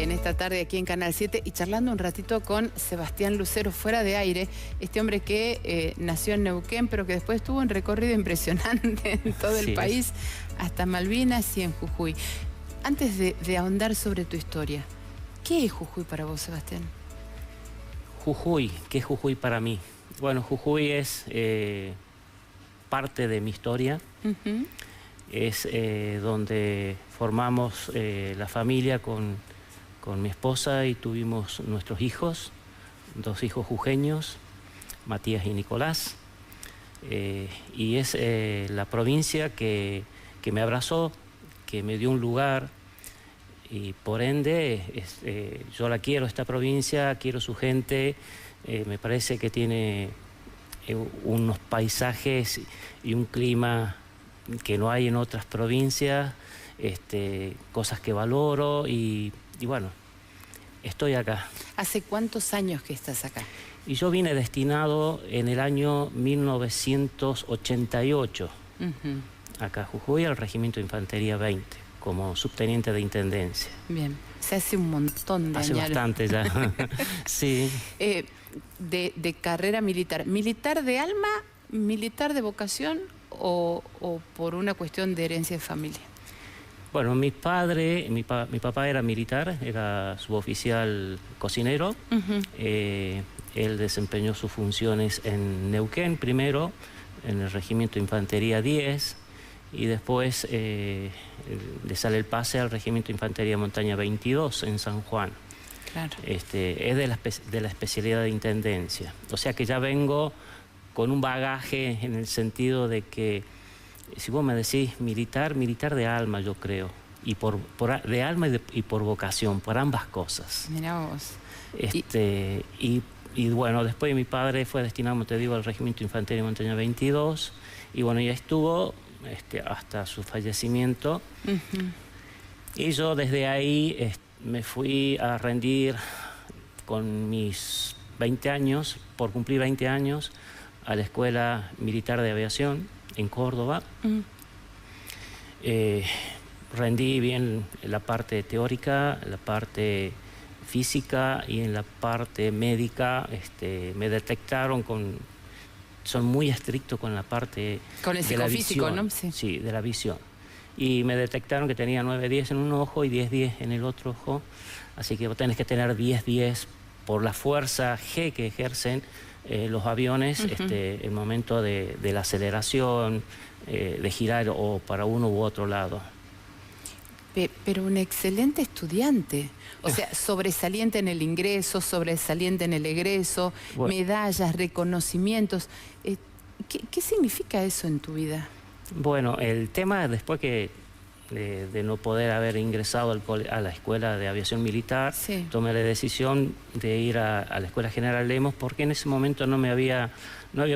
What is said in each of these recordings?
en esta tarde aquí en Canal 7 y charlando un ratito con Sebastián Lucero fuera de aire, este hombre que nació en Neuquén, pero que después tuvo un recorrido impresionante en todo el país, hasta Malvinas y en Jujuy. Antes de ahondar sobre tu historia, ¿qué es Jujuy para vos, Sebastián? Jujuy, ¿qué es Jujuy para mí? Bueno, Jujuy es parte de mi historia. Es donde formamos la familia con mi esposa y tuvimos nuestros hijos, 2 hijos jujeños, Matías y Nicolás. Y es la provincia que me abrazó, que me dio un lugar y por ende yo la quiero, esta provincia, quiero su gente. Me parece que tiene unos paisajes y un clima que no hay en otras provincias, cosas que valoro y bueno, estoy acá. ¿Hace cuántos años que estás acá? Y yo vine destinado en el año 1988, acá a Jujuy, al Regimiento de Infantería 20, como subteniente de intendencia. Bien, se hace un montón de años. Hace bastante ya, sí. De carrera militar, ¿militar de alma, militar de vocación o por una cuestión de herencia de familia? Bueno, mi papá era militar, era suboficial cocinero. Él desempeñó sus funciones en Neuquén primero, en el Regimiento de Infantería 10, y después le sale el pase al Regimiento de Infantería Montaña 22 en San Juan. Claro. Es de la especialidad de intendencia. O sea que ya vengo con un bagaje en el sentido de que, si vos me decís militar de alma, yo creo. Y de alma y por vocación, por ambas cosas. Mirá vos. Y bueno, después mi padre fue destinado, como te digo, al Regimiento de Infantería Montaña 22. Y bueno, ya estuvo hasta su fallecimiento. Y yo desde ahí me fui a rendir con mis 20 años, por cumplir 20 años, a la Escuela Militar de Aviación en Córdoba. Rendí bien la parte teórica, la parte física y en la parte médica me detectaron son muy estrictos con la parte con el psicofísico, ¿no? Sí, de la visión. Y me detectaron que tenía 9-10 en un ojo y 10-10 en el otro ojo. Así que vos tenés que tener 10-10 por la fuerza G que ejercen los aviones, el momento de la aceleración, de girar o para uno u otro lado. Pero un excelente estudiante, o sea, sobresaliente en el ingreso, sobresaliente en el egreso, bueno, medallas, reconocimientos. ¿Qué significa eso en tu vida? Bueno, el tema después de no poder haber ingresado a la Escuela de Aviación Militar, tomé la decisión de ir a la Escuela General Lemos porque en ese momento no había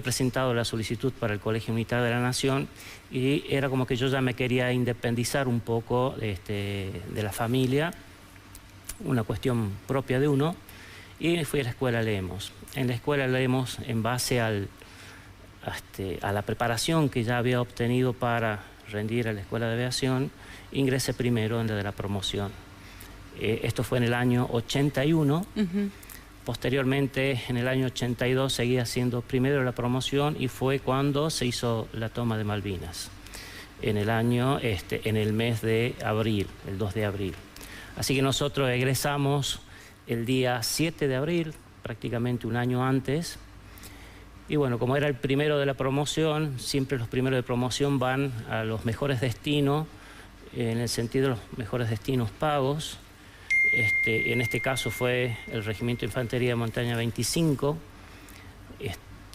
presentado la solicitud para el Colegio Militar de la Nación y era como que yo ya me quería independizar un poco de la familia, una cuestión propia de uno, y fui a la Escuela Lemos. En la Escuela Lemos, en base a la preparación que ya había obtenido para rendir a la Escuela de Aviación, ingresé primero en la de la promoción. Esto fue en el año 81. Posteriormente, en el año 82, seguía siendo primero la promoción y fue cuando se hizo la toma de Malvinas, en el mes de abril, el 2 de abril. Así que nosotros egresamos el día 7 de abril, prácticamente un año antes. Y bueno, como era el primero de la promoción, siempre los primeros de promoción van a los mejores destinos, en el sentido de los mejores destinos pagos. En este caso fue el Regimiento de Infantería de Montaña 25,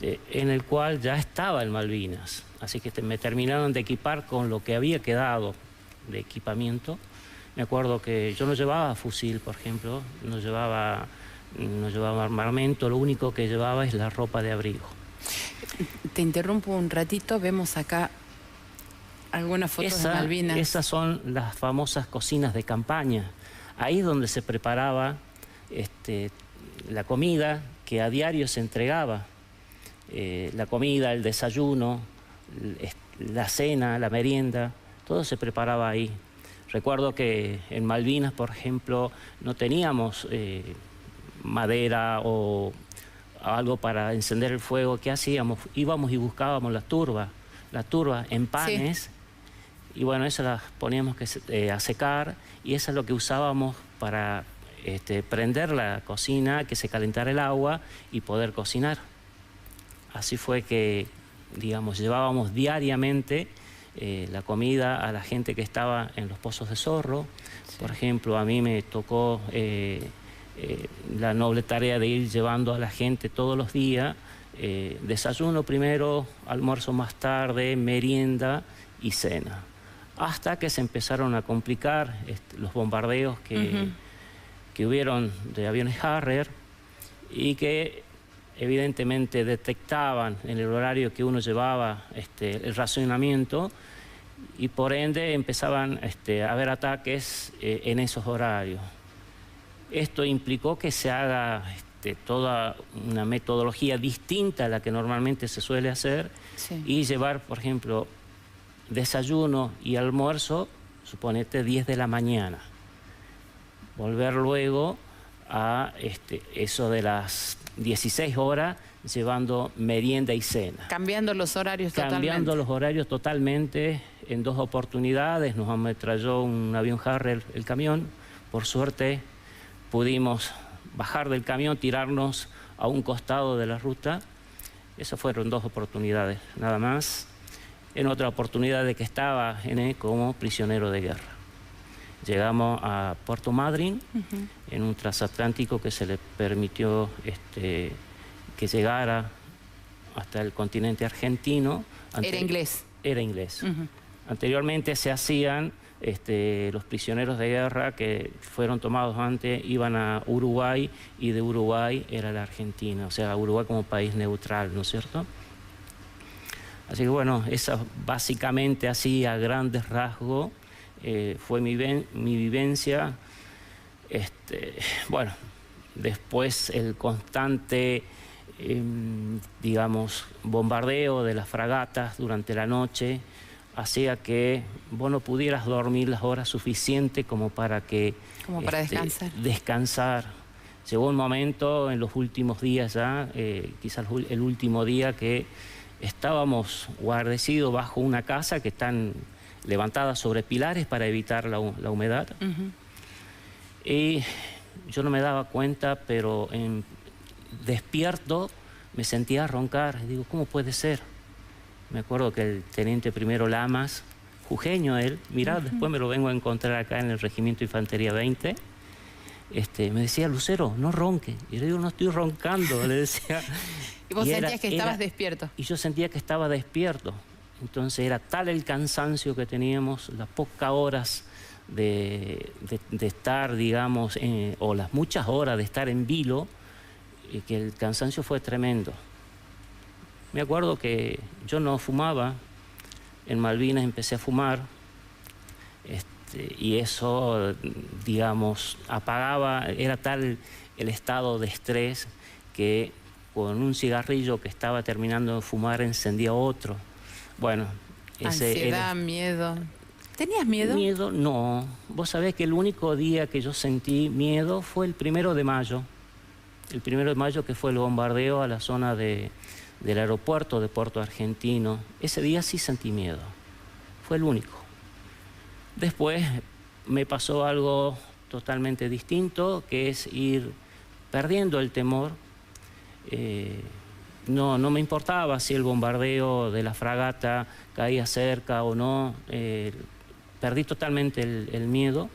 en el cual ya estaba el Malvinas. Así que me terminaron de equipar con lo que había quedado de equipamiento. Me acuerdo que yo no llevaba fusil, por ejemplo, no llevaba armamento, lo único que llevaba es la ropa de abrigo. Te interrumpo un ratito, vemos acá algunas fotos de Malvinas. Esas son las famosas cocinas de campaña. Ahí es donde se preparaba la comida que a diario se entregaba. La comida, el desayuno, la cena, la merienda, todo se preparaba ahí. Recuerdo que en Malvinas, por ejemplo, no teníamos madera o algo para encender el fuego. ¿Qué hacíamos? Íbamos y buscábamos la turba en panes, y bueno, eso las poníamos a secar, y eso es lo que usábamos para prender la cocina, que se calentara el agua y poder cocinar. Así fue que, digamos, llevábamos diariamente la comida a la gente que estaba en los pozos de Zorro. Por ejemplo, a mí me tocó la noble tarea de ir llevando a la gente todos los días, desayuno primero, almuerzo más tarde, merienda y cena. Hasta que se empezaron a complicar los bombardeos que hubieron de aviones Harrier, y que evidentemente detectaban en el horario que uno llevaba el racionamiento, y por ende empezaban a haber ataques en esos horarios. Esto implicó que se haga toda una metodología distinta a la que normalmente se suele hacer, y llevar, por ejemplo, desayuno y almuerzo, suponete 10 de la mañana. Volver luego a eso de las 16 horas, llevando merienda y cena. Cambiando los horarios totalmente. Cambiando los horarios totalmente. En 2 oportunidades nos ametralló un avión Harrier el camión. Por suerte pudimos bajar del camión, tirarnos a un costado de la ruta. Esas fueron 2 oportunidades, nada más. En otra oportunidad de que estaba como prisionero de guerra. Llegamos a Puerto Madryn, en un transatlántico que se le permitió que llegara hasta el continente argentino. ¿Era inglés? Era inglés. Anteriormente se hacían, los prisioneros de guerra que fueron tomados antes iban a Uruguay, y de Uruguay era la Argentina, o sea, Uruguay como país neutral, ¿no es cierto? Así que bueno, esa básicamente así a grandes rasgos fue mi vivencia. Bueno, después el constante, digamos, bombardeo de las fragatas durante la noche hacía que vos no pudieras dormir las horas suficientes como para que... Como para descansar. Llegó un momento en los últimos días ya, quizás el último día, que estábamos guarnecidos bajo una casa que están levantadas sobre pilares para evitar la humedad. Y yo no me daba cuenta, pero despierto me sentía roncar. Digo, ¿cómo puede ser? Me acuerdo que el teniente primero Lamas, jujeño él, mirá, después me lo vengo a encontrar acá en el Regimiento Infantería 20, me decía, Lucero, no ronque. Y yo digo, no estoy roncando, le decía. ¿Y vos sentías que estabas despierto? Y yo sentía que estaba despierto. Entonces era tal el cansancio que teníamos, las pocas horas de estar, digamos, o las muchas horas de estar en vilo, que el cansancio fue tremendo. Me acuerdo que yo no fumaba, en Malvinas empecé a fumar, y eso, digamos, apagaba, era tal el estado de estrés que con un cigarrillo que estaba terminando de fumar encendía otro. Bueno, ansiedad, miedo. ¿Tenías miedo? Miedo, no. Vos sabés que el único día que yo sentí miedo fue el 1 de mayo. El 1 de mayo, que fue el bombardeo a la zona del aeropuerto de Puerto Argentino. Ese día sí sentí miedo. Fue el único. Después me pasó algo totalmente distinto, que es ir perdiendo el temor. No me importaba si el bombardeo de la fragata caía cerca o no. Perdí totalmente el miedo,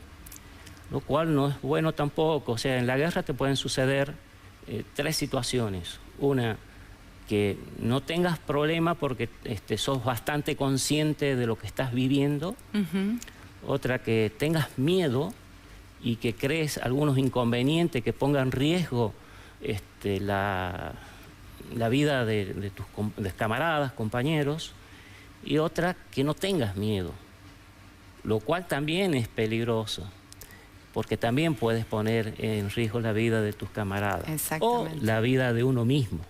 lo cual no es bueno tampoco. O sea, en la guerra te pueden suceder 3 situaciones. Una, que no tengas problema porque sos bastante consciente de lo que estás viviendo. Otra, que tengas miedo y que crees algunos inconvenientes que pongan en riesgo la vida de tus camaradas, compañeros. Y otra, que no tengas miedo, lo cual también es peligroso, porque también puedes poner en riesgo la vida de tus camaradas o la vida de uno mismo.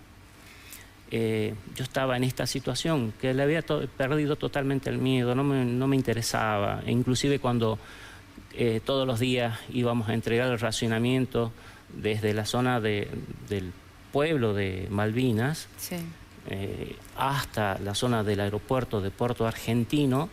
Yo estaba en esta situación, que le había perdido totalmente el miedo, no me interesaba. E inclusive cuando todos los días íbamos a entregar el racionamiento desde la zona del pueblo de Malvinas, sí, hasta la zona del aeropuerto de Puerto Argentino.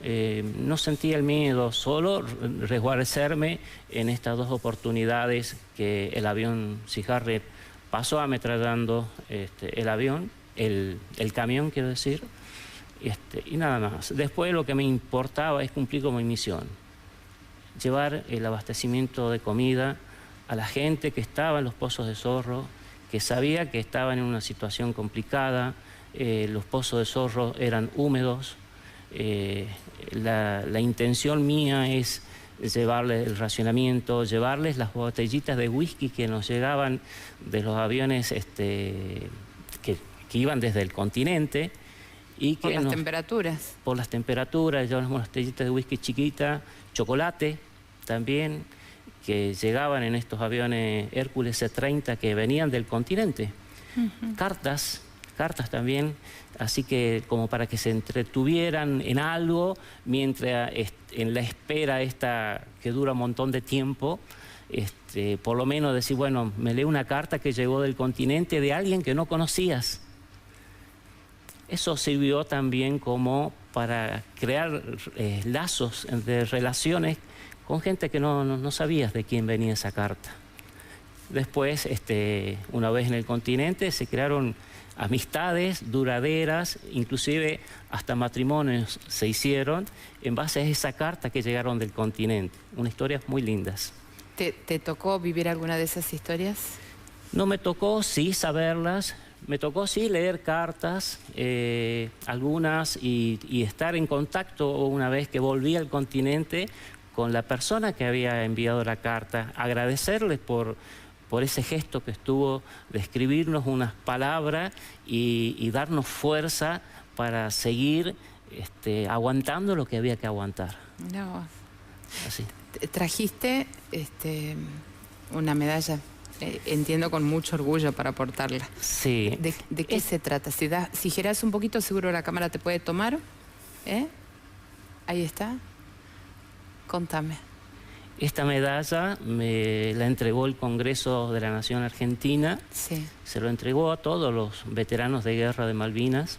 No sentía el miedo, solo resguardarme en estas dos oportunidades que el avión Sea Harrier pasó ametrallando el avión, el camión, quiero decir, y nada más. Después lo que me importaba es cumplir con mi misión, llevar el abastecimiento de comida a la gente que estaba en los pozos de Zorro, que sabía que estaban en una situación complicada. Los pozos de Zorro eran húmedos. La intención mía es llevarles el racionamiento, llevarles las botellitas de whisky que nos llegaban de los aviones que iban desde el continente. Y que por las temperaturas. Por las temperaturas, llevamos unas botellitas de whisky chiquita, chocolate también, que llegaban en estos aviones Hércules C-30 que venían del continente. Cartas también, así que como para que se entretuvieran en algo mientras en la espera esta que dura un montón de tiempo, por lo menos decir, bueno, me leí una carta que llegó del continente de alguien que no conocías. Eso sirvió también como para crear lazos de relaciones con gente que no sabías de quién venía esa carta. Después, una vez en el continente, se crearon amistades duraderas, inclusive hasta matrimonios se hicieron en base a esa carta que llegaron del continente. Unas historias muy lindas. ¿Te tocó vivir alguna de esas historias? No me tocó, sí, saberlas. Me tocó, sí, leer cartas, algunas, y estar en contacto una vez que volví al continente con la persona que había enviado la carta. Agradecerles por ese gesto que estuvo de escribirnos unas palabras y darnos fuerza para seguir aguantando lo que había que aguantar. No. Así. Trajiste una medalla, entiendo, con mucho orgullo para portarla. Sí. ¿De qué se trata? Si giras un poquito, seguro la cámara te puede tomar. Ahí está. Contame. Esta medalla me la entregó el Congreso de la Nación Argentina. Sí. Se lo entregó a todos los veteranos de guerra de Malvinas,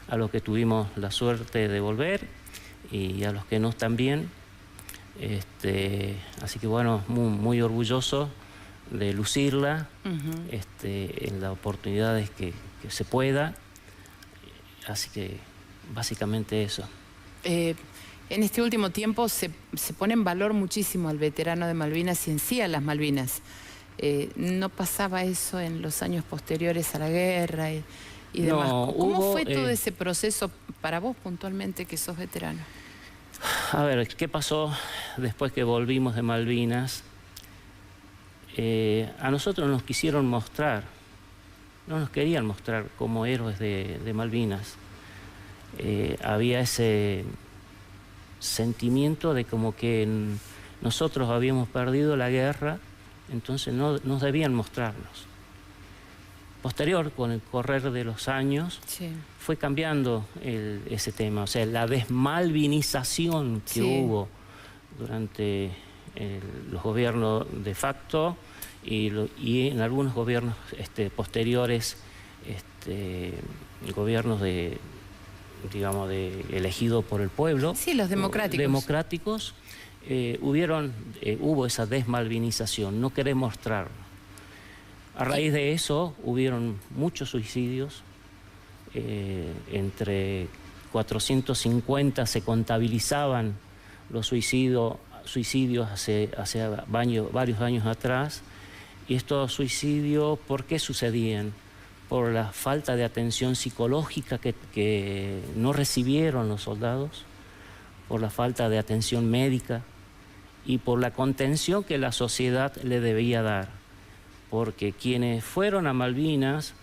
a los que tuvimos la suerte de volver y a los que no también. Así que bueno, muy orgulloso de lucirla en las oportunidades que se pueda. Así que básicamente eso. En este último tiempo se pone en valor muchísimo al veterano de Malvinas y en sí a las Malvinas. ¿No pasaba eso en los años posteriores a la guerra y demás? No, ¿Cómo fue todo ese proceso para vos puntualmente, que sos veterano? A ver, ¿qué pasó después que volvimos de Malvinas? A nosotros nos quisieron mostrar, no nos querían mostrar como héroes de Malvinas. Había ese sentimiento de como que nosotros habíamos perdido la guerra, entonces no nos debían mostrarnos. Posterior, con el correr de los años, sí, fue cambiando ese tema, o sea, la desmalvinización que hubo durante los gobiernos de facto y en algunos gobiernos posteriores, gobiernos digamos, elegidos por el pueblo. Sí, los democráticos. Democráticos, hubo esa desmalvinización, no querer mostrarlo. A raíz de eso hubieron muchos suicidios, entre 450 se contabilizaban los suicidios hace varios años atrás, y estos suicidios, ¿por qué sucedían? Por la falta de atención psicológica que no recibieron los soldados, por la falta de atención médica y por la contención que la sociedad le debía dar. Porque quienes fueron a Malvinas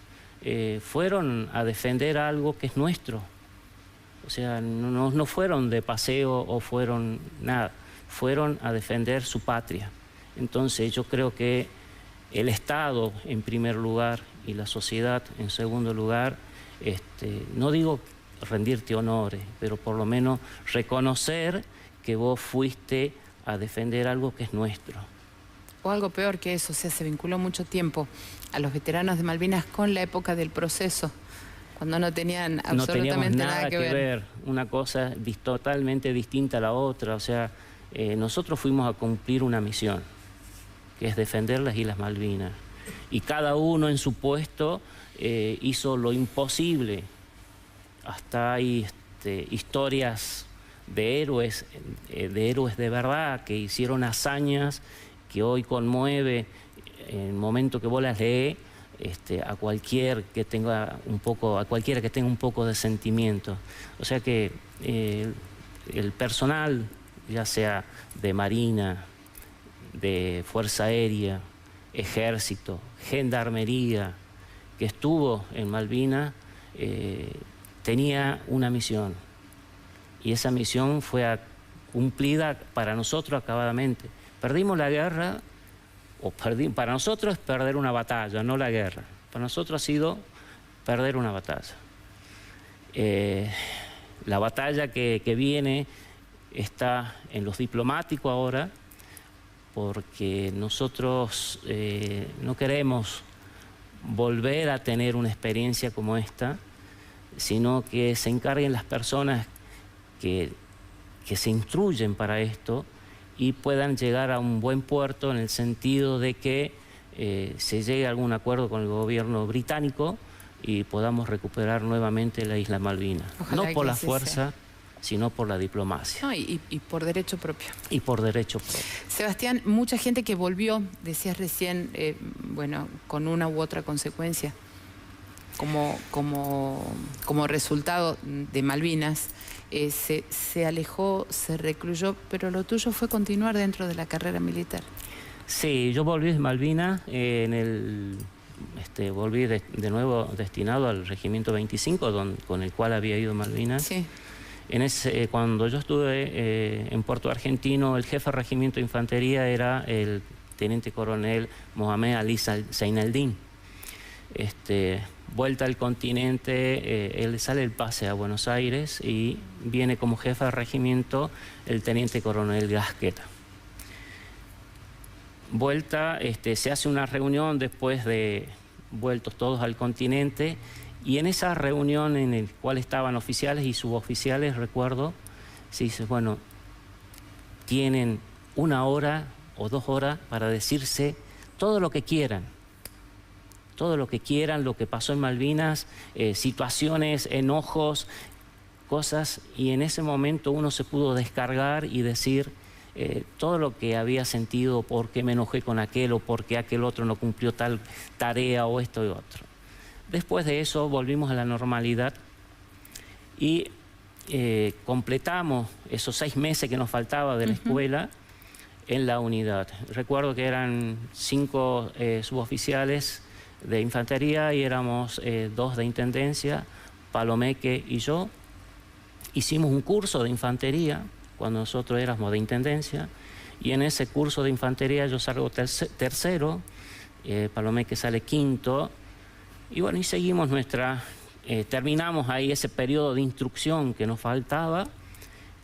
fueron a defender algo que es nuestro. O sea, no fueron de paseo o fueron nada, fueron a defender su patria. Entonces yo creo que el Estado en primer lugar y la sociedad en segundo lugar, no digo rendirte honores, pero por lo menos reconocer que vos fuiste a defender algo que es nuestro. O algo peor que eso, o sea, se vinculó mucho tiempo a los veteranos de Malvinas con la época del proceso, cuando no tenían absolutamente nada que ver. Una cosa totalmente distinta a la otra. O sea, nosotros fuimos a cumplir una misión, que es defender las Islas Malvinas. Y cada uno en su puesto hizo lo imposible. Hasta hay historias de héroes de verdad, que hicieron hazañas que hoy conmueve en el momento que vos las lees a cualquiera que tenga un poco de sentimiento. O sea que el personal, ya sea de Marina, de Fuerza Aérea, Ejército, Gendarmería, que estuvo en Malvinas, tenía una misión. Y esa misión fue cumplida para nosotros acabadamente. Perdimos la guerra, para nosotros es perder una batalla, no la guerra. Para nosotros ha sido perder una batalla. La batalla que viene está en los diplomáticos ahora, porque nosotros no queremos volver a tener una experiencia como esta, sino que se encarguen las personas que se instruyen para esto y puedan llegar a un buen puerto, en el sentido de que se llegue a algún acuerdo con el gobierno británico y podamos recuperar nuevamente la isla Malvinas. Ojalá, no por la fuerza, sino por la diplomacia. No, y por derecho propio. Y por derecho propio. Sebastián, mucha gente que volvió, decías recién, bueno, con una u otra consecuencia, como resultado de Malvinas, se alejó, se recluyó, pero lo tuyo fue continuar dentro de la carrera militar. Sí, yo volví de Malvinas, volví de nuevo destinado al Regimiento 25, con el cual había ido a Malvinas. Sí. Cuando yo estuve en Puerto Argentino, el jefe de Regimiento de Infantería era el Teniente Coronel Mohamed Ali Zaineldin. Vuelta al continente, él sale el pase a Buenos Aires y viene como jefe de regimiento el Teniente Coronel Gasquet. Vuelta, se hace una reunión después de vueltos todos al continente, y en esa reunión en la cual estaban oficiales y suboficiales, recuerdo, se dice, bueno, tienen 1 hora o 2 horas para decirse todo lo que quieran. Todo lo que quieran, lo que pasó en Malvinas, situaciones, enojos, cosas, y en ese momento uno se pudo descargar y decir todo lo que había sentido, por qué me enojé con aquel o por qué aquel otro no cumplió tal tarea o esto y otro. Después de eso volvimos a la normalidad y completamos esos 6 meses que nos faltaba de la escuela en la unidad. Recuerdo que eran 5 suboficiales de infantería y éramos 2 de intendencia, Palomeque y yo. Hicimos un curso de infantería cuando nosotros éramos de intendencia, y en ese curso de infantería yo salgo tercero, Palomeque sale quinto, y bueno, y seguimos terminamos ahí ese periodo de instrucción que nos faltaba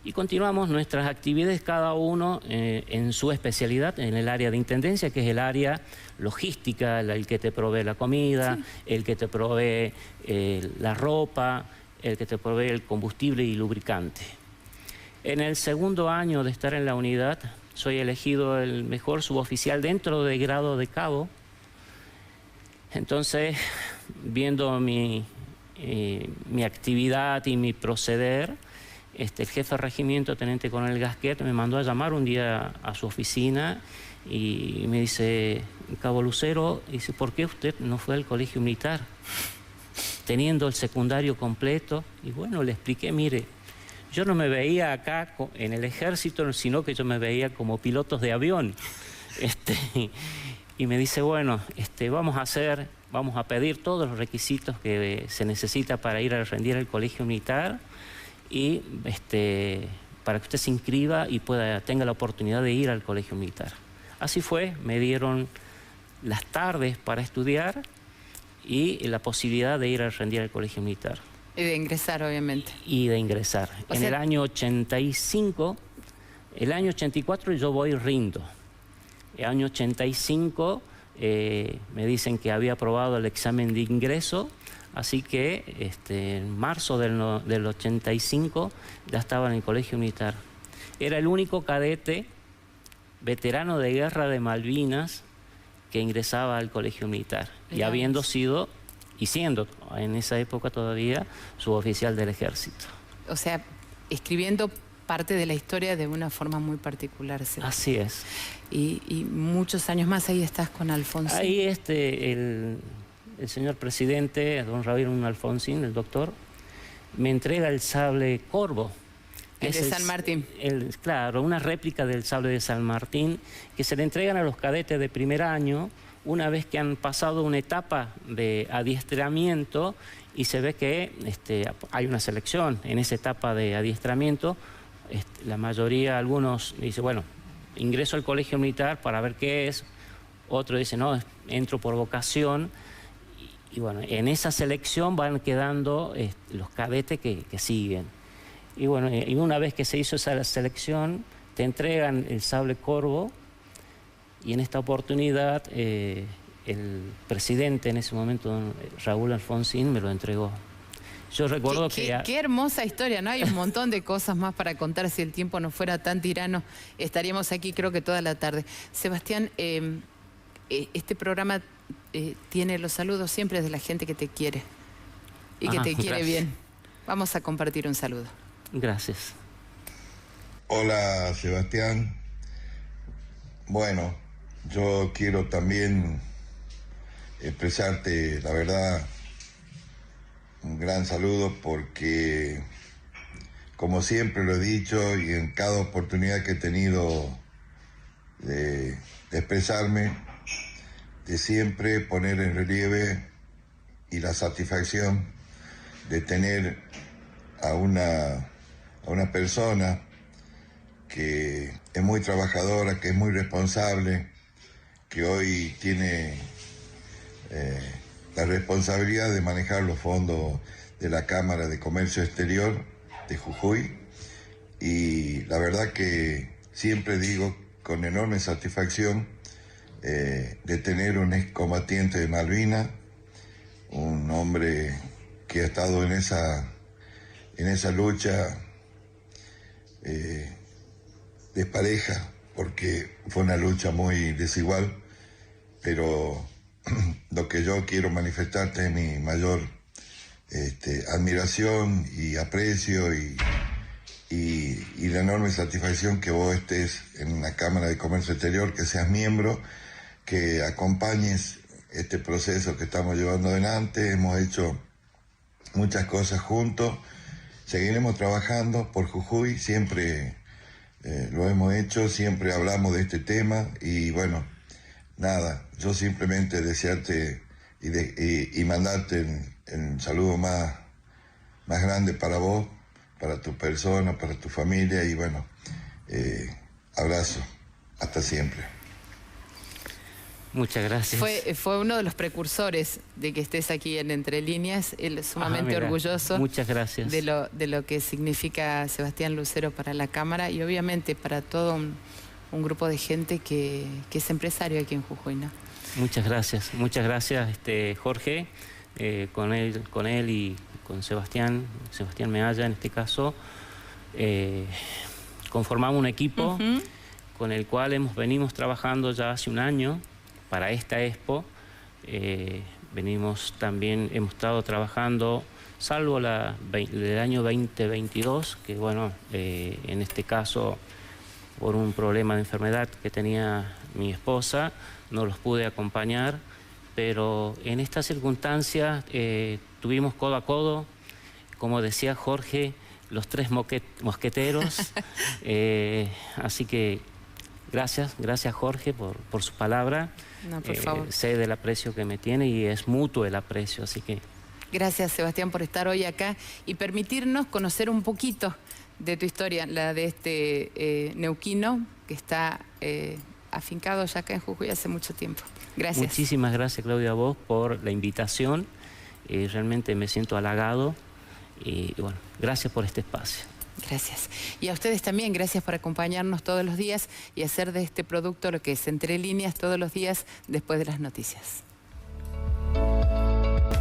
y continuamos nuestras actividades, cada uno en su especialidad, en el área de intendencia, que es el área logística, el que te provee la comida, sí, el que te provee la ropa, el que te provee el combustible y lubricante. En el segundo año de estar en la unidad, soy elegido el mejor suboficial dentro del grado de cabo. Entonces, viendo mi actividad y mi proceder, el jefe de regimiento, Teniente Coronel Gasquet, me mandó a llamar un día a su oficina y me dice, Cabo Lucero, dice, ¿por qué usted no fue al colegio militar? Teniendo el secundario completo. Y bueno, le expliqué, mire, yo no me veía acá en el ejército, sino que yo me veía como pilotos de avión. Y me dice, bueno, vamos a pedir todos los requisitos que se necesita para ir a rendir al colegio militar y para que usted se inscriba y tenga la oportunidad de ir al colegio militar. Así fue, me dieron las tardes para estudiar y la posibilidad de ir a rendir al colegio militar. Y de ingresar, obviamente. Y de ingresar. En el año 85 El año 84 yo voy rindo. El año 85 me dicen que había aprobado el examen de ingreso, así que en marzo del 85 ya estaba en el colegio militar. Era el único cadete veterano de guerra de Malvinas que ingresaba al colegio militar, y habiendo sido, y siendo en esa época todavía, suboficial del ejército. O sea, escribiendo parte de la historia de una forma muy particular. ¿Sí? Así es. Y muchos años más ahí estás con Alfonsín. Ahí el señor presidente, don Raúl Alfonsín, el doctor, me entrega el sable Corvo. El de San Martín. Claro, una réplica del sable de San Martín que se le entregan a los cadetes de primer año una vez que han pasado una etapa de adiestramiento, y se ve que hay una selección en esa etapa de adiestramiento. La mayoría, algunos dicen, bueno, ingreso al colegio militar para ver qué es. Otro dice, no, entro por vocación. Y bueno, en esa selección van quedando los cadetes que siguen. Y bueno, y una vez que se hizo esa selección, te entregan el sable Corvo, y en esta oportunidad el presidente en ese momento, don Raúl Alfonsín, me lo entregó. Yo recuerdo qué hermosa historia, ¿no? Hay un montón de cosas más para contar. Si el tiempo no fuera tan tirano, estaríamos aquí creo que toda la tarde. Sebastián, este programa tiene los saludos siempre de la gente que te quiere y que te quiere bien. Vamos a compartir un saludo. Gracias. Hola, Sebastián. Bueno, yo quiero también expresarte, la verdad, un gran saludo, porque, como siempre lo he dicho y en cada oportunidad que he tenido de expresarme, de siempre poner en relieve y la satisfacción de tener a una persona que es muy trabajadora, que es muy responsable, que hoy tiene la responsabilidad de manejar los fondos de la Cámara de Comercio Exterior de Jujuy, y la verdad que siempre digo con enorme satisfacción de tener un excombatiente de Malvinas, un hombre que ha estado en esa lucha despareja, porque fue una lucha muy desigual, pero lo que yo quiero manifestarte es mi mayor admiración y aprecio y la enorme satisfacción que vos estés en una Cámara de Comercio Exterior, que seas miembro, que acompañes este proceso que estamos llevando adelante. Hemos hecho muchas cosas juntos, seguiremos trabajando por Jujuy, siempre lo hemos hecho, siempre hablamos de este tema, y bueno, nada, yo simplemente desearte y mandarte el saludo más grande para vos, para tu persona, para tu familia, y bueno, abrazo, hasta siempre. Muchas gracias. Fue uno de los precursores de que estés aquí en Entre Líneas. Él es sumamente orgulloso. Muchas gracias. De lo que significa Sebastián Lucero para la Cámara, y obviamente para todo un grupo de gente que es empresario aquí en Jujuy, ¿no? Muchas gracias, Jorge, con él y con Sebastián Mealla en este caso, conformamos un equipo con el cual venimos trabajando ya hace un año para esta Expo. Hemos estado trabajando, salvo del año 2022, que bueno, en este caso, por un problema de enfermedad que tenía mi esposa, no los pude acompañar, pero en esta circunstancia tuvimos codo a codo, como decía Jorge, los tres mosqueteros. Así que gracias Jorge por su palabra. No, por favor. Sé del aprecio que me tiene y es mutuo el aprecio, así que... Gracias, Sebastián, por estar hoy acá y permitirnos conocer un poquito de tu historia, la de este neuquino que está afincado ya acá en Jujuy hace mucho tiempo. Gracias. Muchísimas gracias, Claudia, a vos por la invitación. Realmente me siento halagado y bueno, gracias por este espacio. Gracias. Y a ustedes también, gracias por acompañarnos todos los días y hacer de este producto lo que es Entre Líneas todos los días después de las noticias.